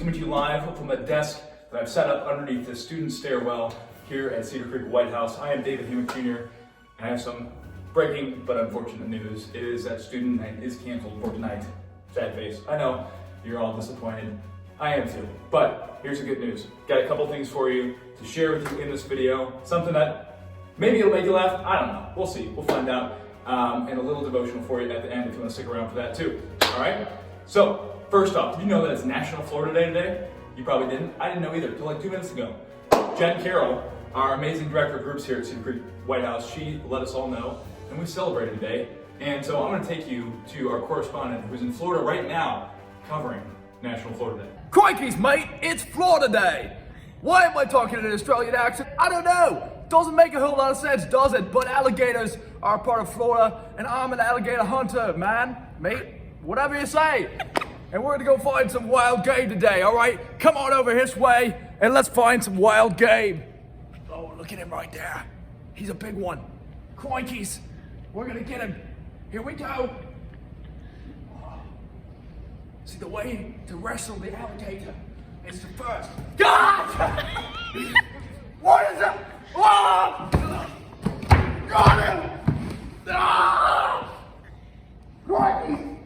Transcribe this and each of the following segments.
coming to you live from a desk that I've set up underneath the student stairwell here at Cedar Creek White House. I am David Hamick Jr. and I have some breaking but unfortunate news. It is that student night is canceled for tonight. Sad face. I know, you're all disappointed. I am too, but here's the good news. Got a couple things for you to share with you in this video. Something that maybe it'll make you laugh, I don't know. We'll see, we'll find out. And a little devotional for you at the end if you want to stick around for that too. All right? So, first off, did you know that it's National Florida Day today? You probably didn't. I didn't know either until like 2 minutes ago. Jen Carroll, our amazing director of groups here at Cedar Creek White House, she let us all know, and we celebrated today. And so I'm going to take you to our correspondent who's in Florida right now covering National Florida Day. Crikeys, mate, it's Florida Day. Why am I talking in an Australian accent? I don't know. Doesn't make a whole lot of sense, does it? But alligators are part of Florida, and I'm an alligator hunter, man, mate, whatever you say. And we're gonna go find some wild game today, all right? Come on over this way, and let's find some wild game. Oh, look at him right there. He's a big one. Crikeys, we're gonna get him. Here we go. See, the way to wrestle the alligator is to first. God! What is it? Oh! Got him! Ah! Crikey!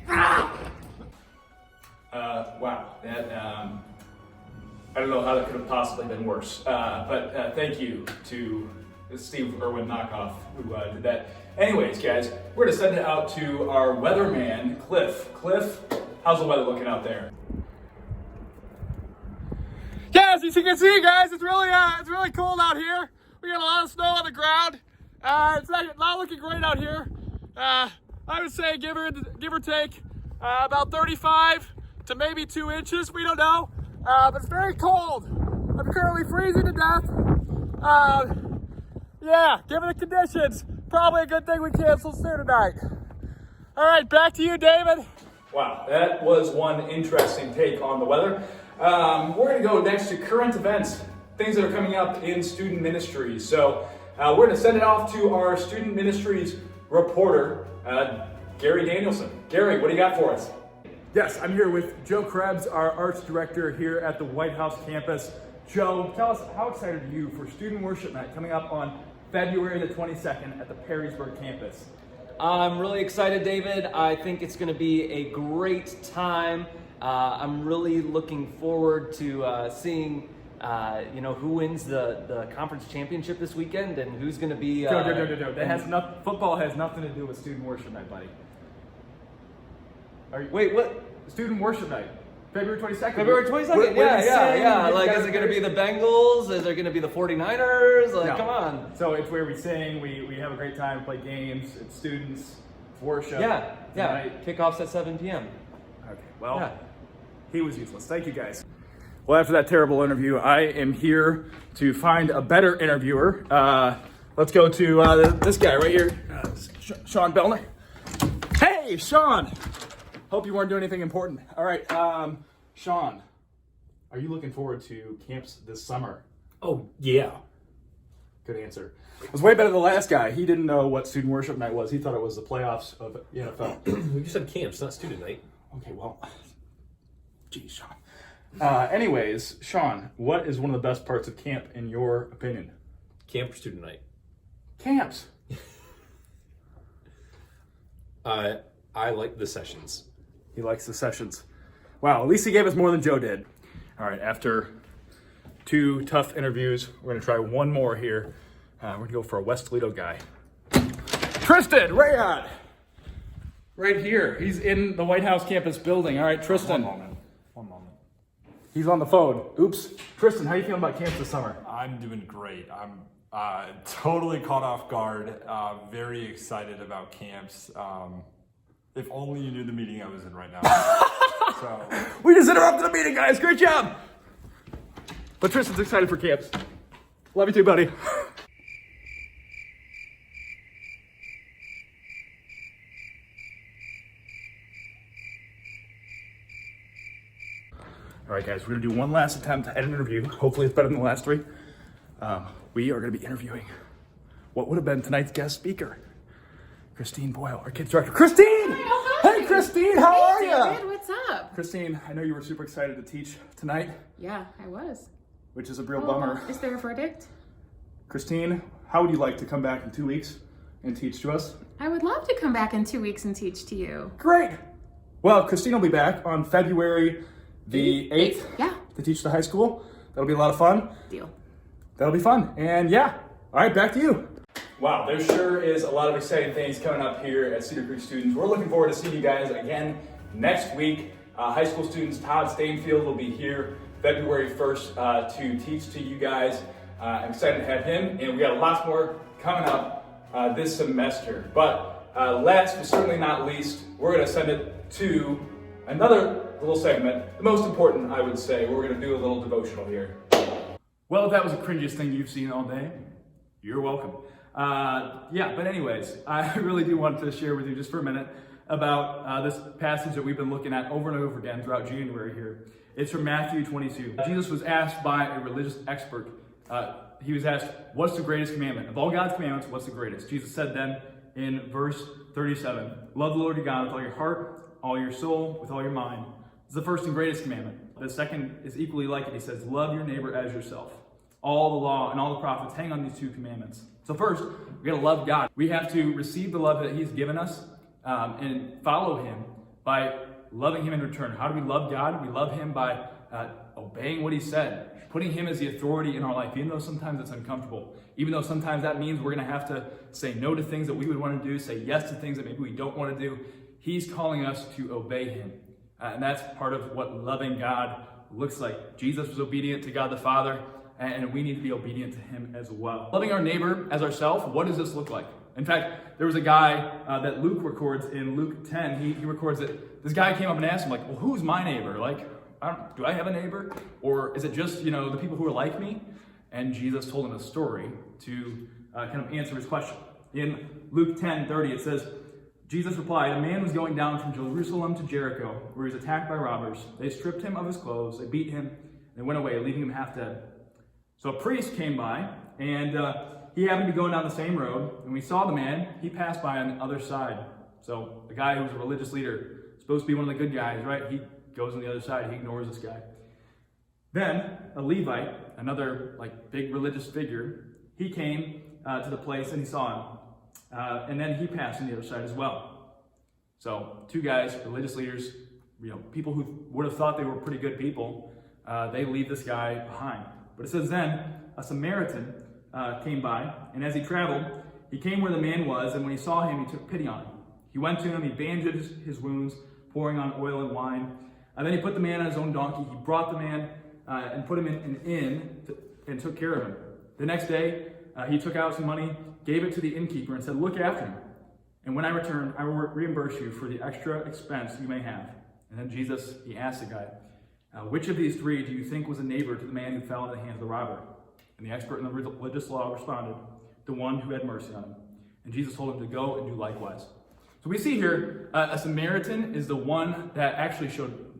Ah! Wow, that, I don't know how that could have possibly been worse. But thank you to Steve Irwin Knockoff who did that. Anyways, guys, we're gonna send it out to our weatherman, Cliff. Cliff, how's the weather looking out there? Yeah, as you can see, guys, it's really cold out here. We got a lot of snow on the ground. It's not looking great out here. I would say give or take about 35 to maybe 2 inches. We don't know, but it's very cold. I'm currently freezing to death. Yeah, given the conditions, probably a good thing we canceled soon tonight. All right, back to you, David. Wow, that was one interesting take on the weather. We're going to go next to current events, things that are coming up in student ministries. So we're going to send it off to our student ministries reporter, Gary Danielson. Gary, what do you got for us? Yes, I'm here with Joe Krebs, our arts director here at the White House campus. Joe, tell us, how excited are you for Student Worship Night coming up on February the 22nd at the Perrysburg campus? I'm really excited, David. I think it's going to be a great time. I'm really looking forward to seeing, who wins the conference championship this weekend and who's going to be. No. Football has nothing to do with Student Worship Night, buddy. Wait, what? Student Worship Night, February 22nd. February 22nd. Yeah. Like, is it going to be the Bengals? Is there going to be the 49ers? Like, No. Come on. So it's where we sing, we have a great time, play games, it's students, it's worship. Yeah. Tonight. Kickoff's at 7 p.m. Okay, well, Yeah. he was useless. Thank you, guys. Well, after that terrible interview, I am here to find a better interviewer. Let's go to this guy right here, Sean Bellner. Hey, Sean! Hope you weren't doing anything important. All right, Sean, are you looking forward to camps this summer? Oh, yeah. Good answer. It was way better than the last guy. He didn't know what Student Worship Night was. He thought it was the playoffs of the NFL. You said camps, not student night. Okay, well, geez, Sean. Anyways, Sean, what is one of the best parts of camp in your opinion? Camp or student night? Camps. I like the sessions. He likes the sessions. Wow, at least he gave us more than Joe did. All right, after 2 tough interviews, we're going to try one more here. We're going to go for a West Toledo guy. Tristan Rayod! Right here. He's in the White House campus building. All right, Tristan. One moment. He's on the phone. Oops. Tristan, how are you feeling about camps this summer? I'm doing great. I'm totally caught off guard. Very excited about camps. If only you knew the meeting I was in right now. So We just interrupted the meeting, guys. Great job. But Tristan's excited for camps. Love you too, buddy. All right, guys, we're gonna do one last attempt at an interview. Hopefully it's better than the last 3. We are gonna be interviewing what would have been tonight's guest speaker, Christine Boyle, our kids director. Christine! Oh, Hey, Christine, how are David, you? what's up? Christine, I know you were super excited to teach tonight, Yeah, I was. which is a real bummer. Is there a verdict? Christine, how would you like to come back in 2 weeks and teach to us? I would love to come back in 2 weeks and teach to you. Great. Well, Christine will be back on February the 8th Yeah, to teach the high school. That'll be a lot of fun. deal. That'll be fun. And yeah, all right, back to you. Wow, there sure is a lot of exciting things coming up here at Cedar Creek Students. We're looking forward to seeing you guys again next week. High school students Todd Stainfield will be here February 1st to teach to you guys. I'm excited to have him, and we got lots more coming up this semester. But last but certainly not least, we're going to send it to another little segment, the most important, I would say. We're going to do a little devotional here. Well, if that was the cringiest thing you've seen all day, you're welcome. But anyways, I really do want to share with you just for a minute about this passage that we've been looking at over and over again throughout January here. It's from Matthew 22. Jesus was asked by a religious expert, he was asked, what's the greatest commandment? Of all God's commandments, what's the greatest? Jesus said then in verse 37, love the Lord your God with all your heart, all your soul, with all your mind. It's the first and greatest commandment. The second is equally like it. He says, love your neighbor as yourself. All the law and all the prophets hang on these two commandments. So first, we got to love God. We have to receive the love that he's given us and follow him by loving him in return. How do we love God? We love him by obeying what he said, putting him as the authority in our life, even though sometimes it's uncomfortable. Even though sometimes that means we're going to have to say no to things that we would want to do, say yes to things that maybe we don't want to do. He's calling us to obey him. And that's part of what loving God looks like. Jesus was obedient to God the Father, and we need to be obedient to him as well. Loving our neighbor as ourselves, what does this look like? In fact, there was a guy that Luke records in Luke 10. He records that this guy came up and asked him, like, well, who's my neighbor? Like, do I have a neighbor? Or is it just, the people who are like me? And Jesus told him a story to kind of answer his question. In Luke 10:30, it says, Jesus replied, a man was going down from Jerusalem to Jericho, where he was attacked by robbers. They stripped him of his clothes, they beat him, and went away, leaving him half dead. So a priest came by, and he happened to be going down the same road, and when he saw the man, he passed by on the other side. So the guy who was a religious leader, supposed to be one of the good guys, right? He goes on the other side, he ignores this guy. Then a Levite, another big religious figure, he came to the place and he saw him. And then he passed on the other side as well. So two guys, religious leaders, people who would have thought they were pretty good people, they leave this guy behind. But it says then, a Samaritan came by, and as he traveled, he came where the man was, and when he saw him, he took pity on him. He went to him, he bandaged his wounds, pouring on oil and wine. And then he put the man on his own donkey. He brought the man and put him in an inn and took care of him. The next day, he took out some money, gave it to the innkeeper, and said, look after him. And when I return, I will reimburse you for the extra expense you may have. And then Jesus, he asked the guy, which of these three do you think was a neighbor to the man who fell into the hands of the robber? And the expert in the religious law responded, the one who had mercy on him. And Jesus told him to go and do likewise. So we see here, a Samaritan is the one that actually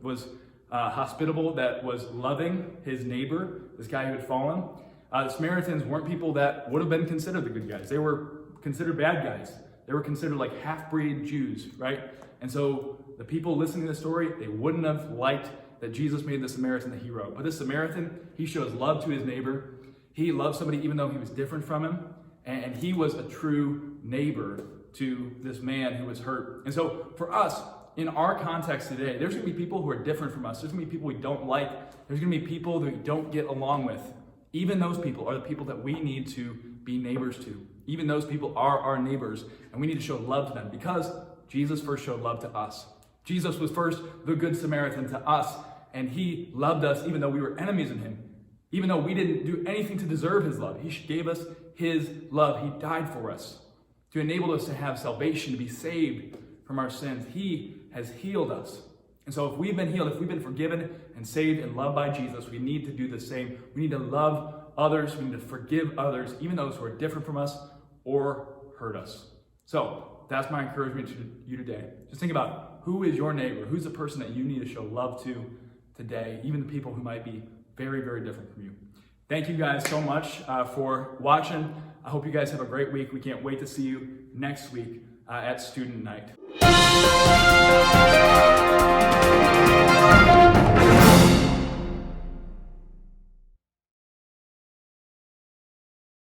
was hospitable, that was loving his neighbor, this guy who had fallen. The Samaritans weren't people that would have been considered the good guys. They were considered bad guys. They were considered like half-breed Jews, right? And so the people listening to the story, they wouldn't have liked that Jesus made the Samaritan the hero. But this Samaritan, he shows love to his neighbor. He loved somebody even though he was different from him. And he was a true neighbor to this man who was hurt. And so for us, in our context today, there's going to be people who are different from us. There's going to be people we don't like. There's going to be people that we don't get along with. Even those people are the people that we need to be neighbors to. Even those people are our neighbors, and we need to show love to them because Jesus first showed love to us. Jesus was first the Good Samaritan to us, and he loved us even though we were enemies of him. Even though we didn't do anything to deserve his love, he gave us his love. He died for us to enable us to have salvation, to be saved from our sins. He has healed us. And so if we've been healed, if we've been forgiven and saved and loved by Jesus, we need to do the same. We need to love others. We need to forgive others, even those who are different from us or hurt us. So that's my encouragement to you today. Just think about who is your neighbor? Who's the person that you need to show love to today, even the people who might be very, very different from you. Thank you guys so much for watching. I hope you guys have a great week. We can't wait to see you next week at Student Night.